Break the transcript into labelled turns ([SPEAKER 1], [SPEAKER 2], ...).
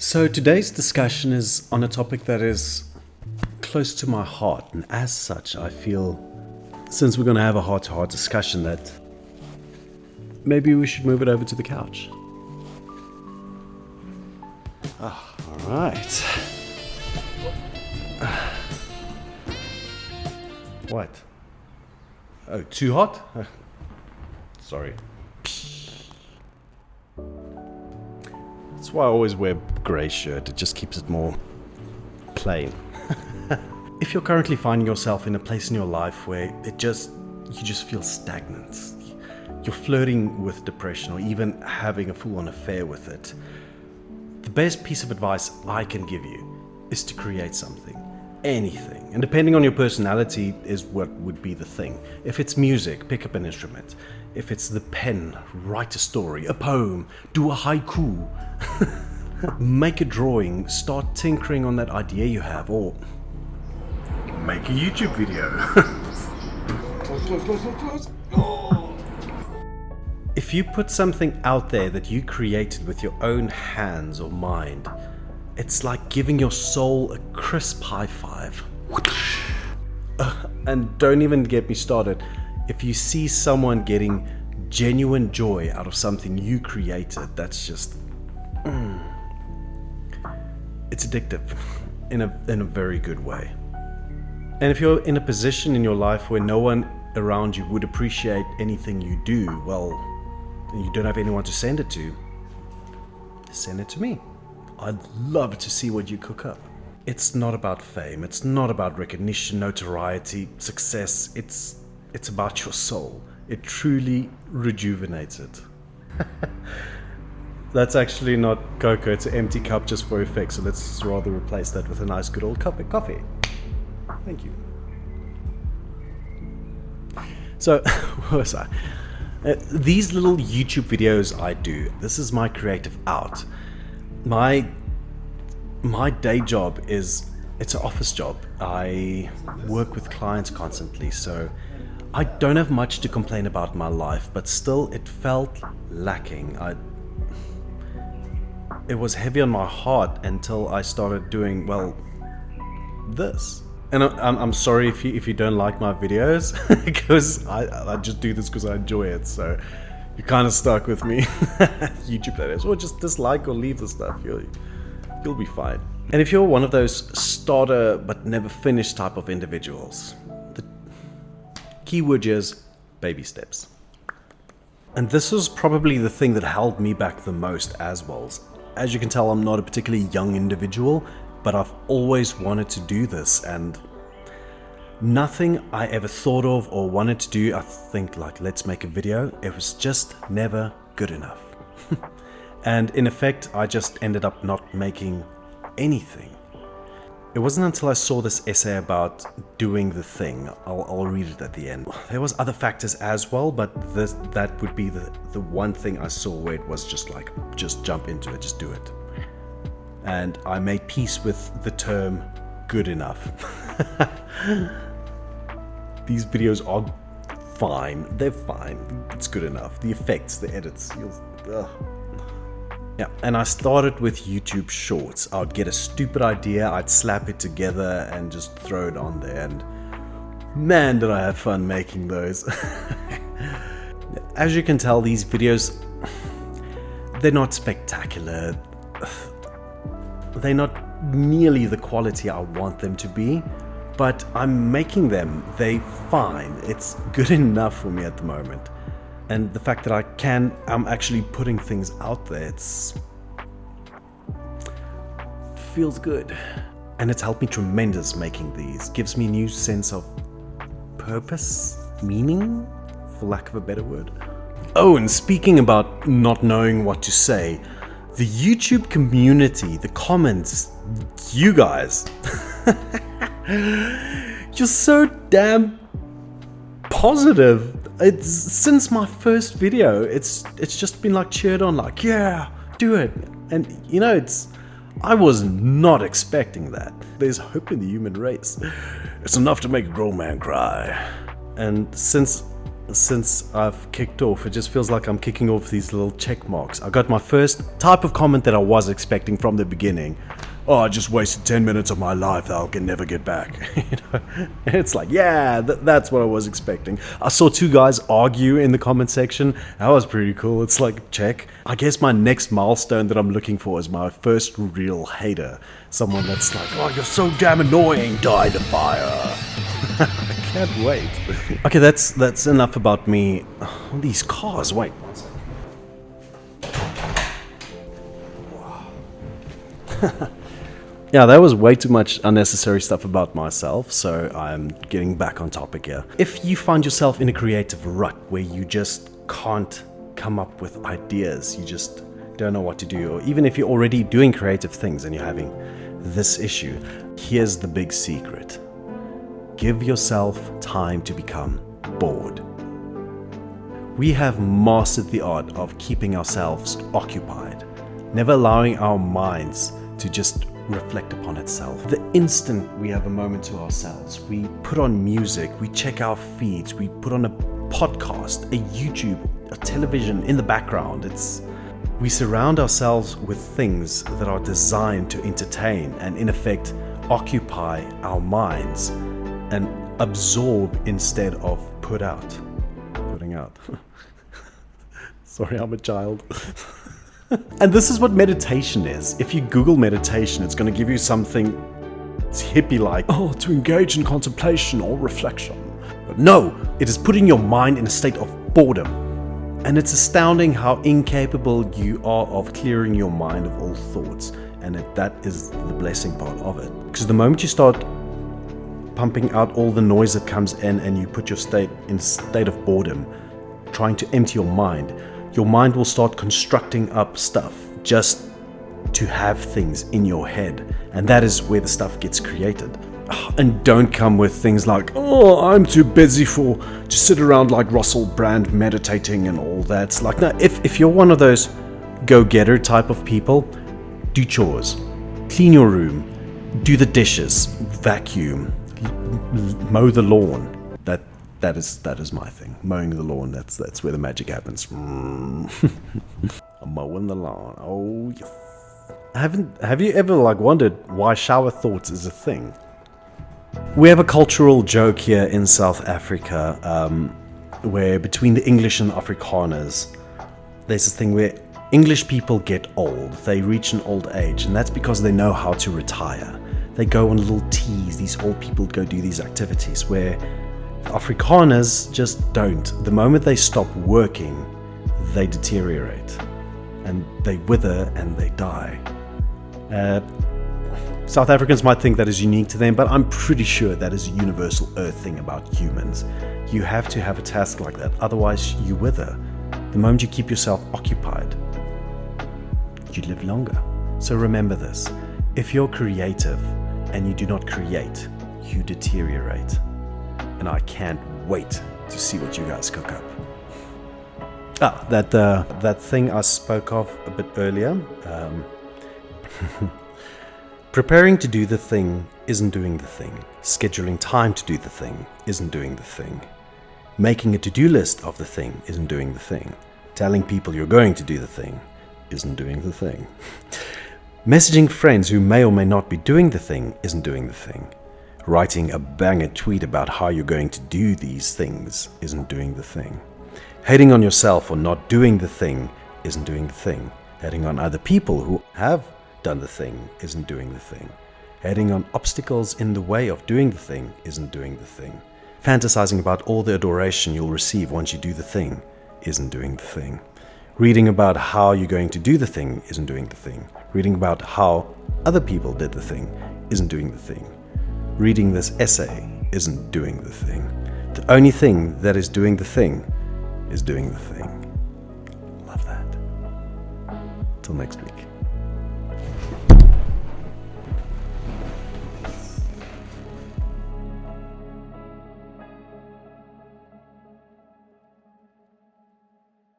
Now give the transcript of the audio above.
[SPEAKER 1] So today's discussion is on a topic that is close to my heart, and as such I feel, since we're going to have a heart-to-heart discussion, that maybe we should move it over to the couch. Alright. What? Oh, too hot? Sorry. That's why I always wear a grey shirt. It just keeps it more plain. If you're currently finding yourself in a place in your life where you just feel stagnant, you're flirting with depression or even having a full-on affair with it, the best piece of advice I can give you is to create something. Anything. And depending on your personality is what would be the thing. If it's music, pick up an instrument. If it's the pen, write a story, a poem, do a haiku, make a drawing, start tinkering on that idea you have, or make a YouTube video. If you put something out there that you created with your own hands or mind, it's like giving your soul a crisp high five. And don't even get me started. If you see someone getting genuine joy out of something you created, that's just... it's addictive in a very good way. And if you're in a position in your life where no one around you would appreciate anything you do, well, you don't have anyone to send it to, send it to me. I'd love to see what you cook up. It's not about fame. It's not about recognition, notoriety, success. It's about your soul. It truly rejuvenates it. That's actually not cocoa. It's an empty cup just for effect. So let's rather replace that with a nice good old cup of coffee. Thank you. So, where was I? These little YouTube videos I do, this is my creative out. My day job it's an office job. I work with clients constantly, so I don't have much to complain about in my life, but still it felt lacking. It was heavy on my heart until I started doing, well, this. And I'm sorry if you don't like my videos, because I just do this because I enjoy it, so you're kind of stuck with me. YouTube that is, or just dislike or leave the stuff. You'll be fine. And if you're one of those starter but never finish type of individuals, the keyword is baby steps. And this was probably the thing that held me back the most as well. As you can tell, I'm not a particularly young individual, but I've always wanted to do this, and nothing I ever thought of or wanted to do, I think, like, let's make a video, it was just never good enough. And in effect, I just ended up not making anything. It wasn't until I saw this essay about doing the thing, I'll read it at the end. There was other factors as well, but that would be the one thing I saw where it was just like, just jump into it, just do it. And I made peace with the term good enough. These videos are fine. They're fine. It's good enough. The effects, the edits. Yeah, and I started with YouTube Shorts. I would get a stupid idea, I'd slap it together and just throw it on there. And man, did I have fun making those. As you can tell, these videos, they're not spectacular. They're not nearly the quality I want them to be, but I'm making them. They're fine. It's good enough for me at the moment. And the fact that I'm actually putting things out there, it feels good. And it's helped me tremendous making these. Gives me a new sense of purpose, meaning, for lack of a better word. Oh, and speaking about not knowing what to say, the YouTube community, the comments, you guys, you're so damn positive. It's since my first video, it's just been like cheered on, like, yeah, do it. And you know, I was not expecting that. There's hope in the human race. It's enough to make a grown man cry. And since since I've kicked off. It just feels like I'm kicking off these little check marks. I got my first type of comment that I was expecting from the beginning. Oh, I just wasted 10 minutes of my life that I can never get back. And it's like, yeah, that's what I was expecting. I saw two guys argue in the comment section. That was pretty cool. It's like, check. I guess my next milestone that I'm looking for is my first real hater. Someone that's like, oh, you're so damn annoying, die in the fire. I can't wait. Okay, that's enough about me. Oh, these cars, wait. One second. Yeah, that was way too much unnecessary stuff about myself, so I'm getting back on topic here. If you find yourself in a creative rut where you just can't come up with ideas, you just don't know what to do, or even if you're already doing creative things and you're having this issue, here's the big secret. Give yourself time to become bored. We have mastered the art of keeping ourselves occupied, never allowing our minds to just reflect upon itself. The instant we have a moment to ourselves, we put on music, we check our feeds, we put on a podcast, a YouTube, a television in the background. We surround ourselves with things that are designed to entertain and in effect occupy our minds and absorb instead of putting out. Sorry, I'm a child. And this is what meditation is. If you Google meditation, it's going to give you something hippie-like. Oh, to engage in contemplation or reflection. But no, it is putting your mind in a state of boredom. And it's astounding how incapable you are of clearing your mind of all thoughts. And that is the blessing part of it. Because the moment you start pumping out all the noise that comes in and you put your state in a state of boredom, trying to empty your mind will start constructing up stuff just to have things in your head. And that is where the stuff gets created. And don't come with things like, oh, I'm too busy to sit around like Russell Brand meditating and all that. It's like, no, if you're one of those go-getter type of people, do chores, clean your room, do the dishes, vacuum, mow the lawn. That is my thing. Mowing the lawn, that's where the magic happens. I'm mowing the lawn. Oh yes. Have you ever wondered why shower thoughts is a thing? We have a cultural joke here in South Africa, where between the English and Afrikaners, there's this thing where English people get old. They reach an old age, and that's because they know how to retire. They go on little teas. These old people go do these activities where Afrikaners just don't. The moment they stop working, they deteriorate and they wither and they die. South Africans might think that is unique to them, but I'm pretty sure that is a universal earth thing about humans. You have to have a task like that, otherwise you wither. The moment you keep yourself occupied, you live longer. So remember this, if you're creative and you do not create, you deteriorate. And I can't wait to see what you guys cook up. That thing I spoke of a bit earlier. Preparing to do the thing isn't doing the thing. Scheduling time to do the thing isn't doing the thing. Making a to-do list of the thing isn't doing the thing. Telling people you're going to do the thing isn't doing the thing. Messaging friends who may or may not be doing the thing isn't doing the thing. Writing a banger tweet about how you're going to do these things isn't doing the thing. Hating on yourself for not doing the thing isn't doing the thing. Hating on other people who have done the thing isn't doing the thing. Hating on obstacles in the way of doing the thing isn't doing the thing. Fantasizing about all the adoration you'll receive once you do the thing isn't doing the thing. Reading about how you're going to do the thing isn't doing the thing. Reading about how other people did the thing isn't doing the thing. Reading this essay isn't doing the thing. The only thing that is doing the thing is doing the thing. Love that. Till next week.